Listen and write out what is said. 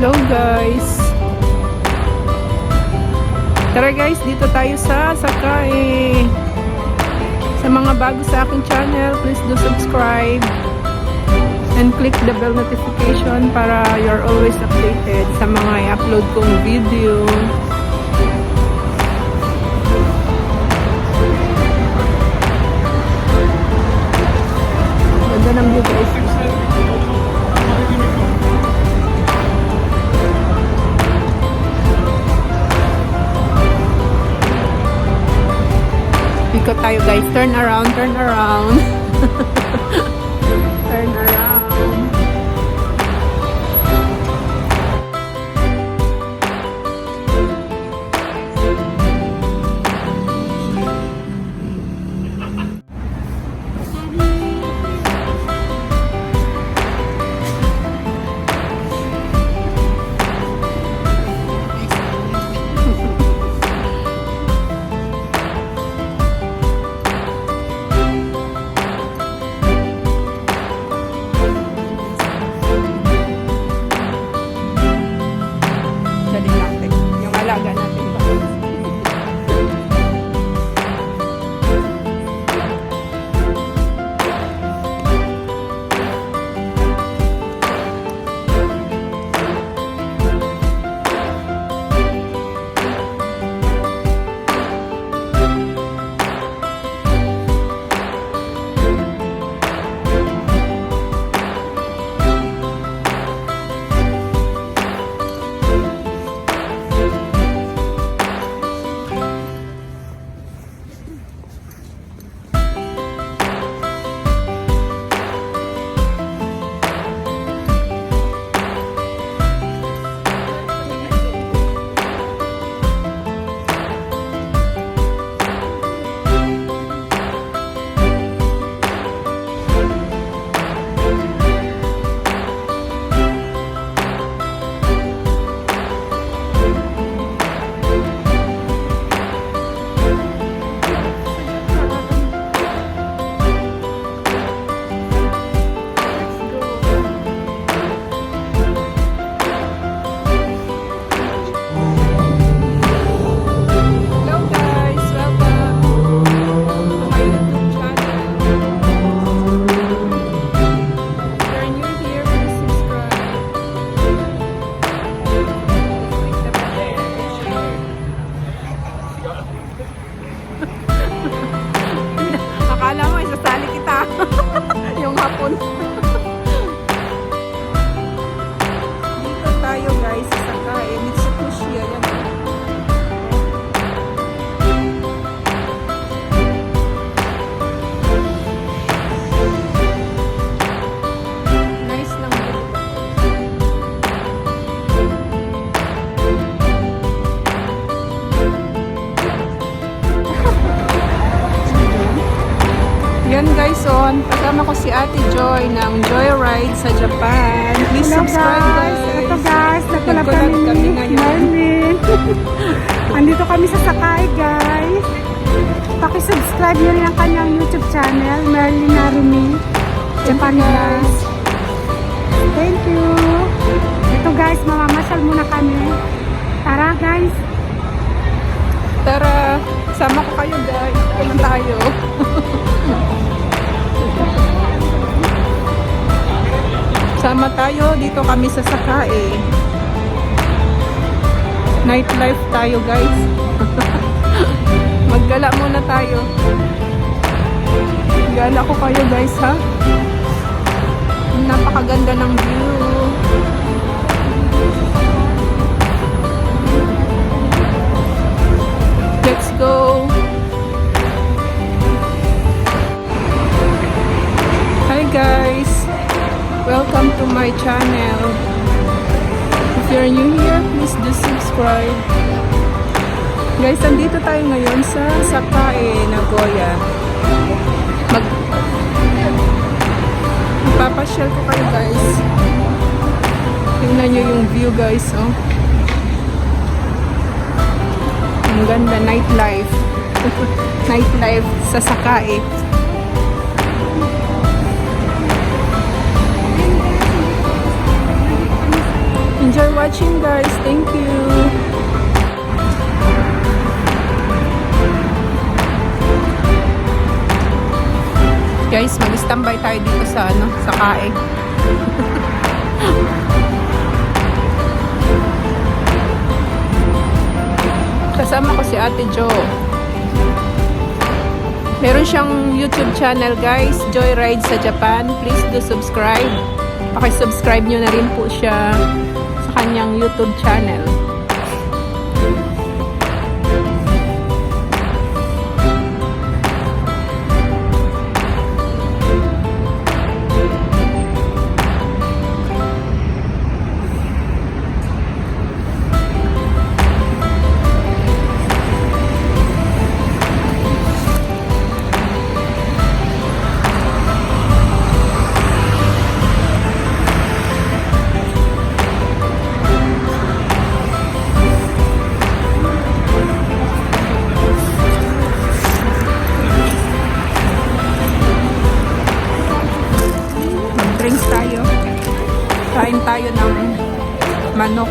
Hello guys. Tara guys, dito tayo sa Sakae. Sa mga bago sa aking channel, please do subscribe and click the bell notification para you're always updated sa mga i-upload kong video. Ganda ng view guys. Ikot tayo guys. Turn around, turn around. Turn around. Akala mo, isasali kita. Yung hapon. Dito tayo guys sa Sakae. Mitsubishi. Ayan. Nice lang dito. Yan guys, kasama ko si Ate Joy ng Joyride sa Japan. Please Hello subscribe guys. Ito guys, nagkulab Nagkulab kami kami ni ngayon. Merlyn. Andito kami sa Sakae guys. Paki-subscribe nyo rin ang kanyang YouTube channel, Merlyn Narumi Japan guys. Thank you. Ito guys, mamamasyal muna kami. Tara guys. Tara, sama ko kayo guys. Kailan tayo? Sama tayo, dito kami sa Sakae. Nightlife tayo guys. Maggala muna tayo. Gala ko kayo guys ha. Napakaganda ng view. Let's go. Hi guys. Welcome to my channel. If you're new here, please do subscribe. Guys, andito tayo ngayon sa Sakae Nagoya. Magpapasyal ko kayo guys. Tingnan nyo yung view guys. Oh. Ang ganda, nightlife. Nightlife sa Sakae. Enjoy watching guys. Thank you. Guys, mag-standby tayo dito sa Sakae. Kasama ko si Ate Jo. Meron siyang YouTube channel guys, Joyride sa Japan. Please do subscribe. Paki-subscribe nyo na rin po siya sa kanyang YouTube channel. Drinks tayo. Kain tayo ng manok.